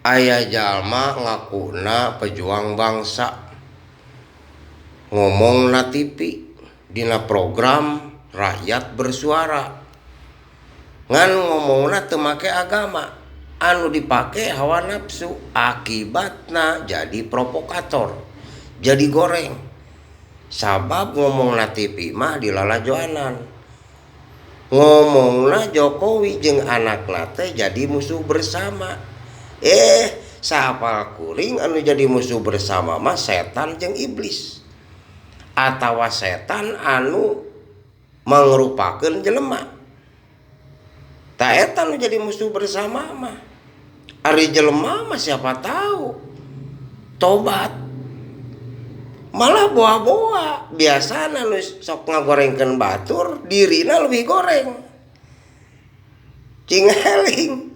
Aya jalma ngakuna pejuang bangsa ngomong na TV dina program rakyat bersuara ngan ngomongna teu make agama anu dipake hawa nafsu akibatna jadi provokator jadi goreng sabab ngomongna TV mah dilalajoanan ngomongna Jokowi jeung anakna teh jadi musuh bersama sapal kuring anu jadi musuh bersama mah setan jeung iblis atawa setan anu mangrupakeun jelema ta eta nu jadi musuh bersama mah ari jelema mah siapa tahu tobat malah boa-boa biasana nu sok ngagorengkeun batur dirina leuwih goreng cing eling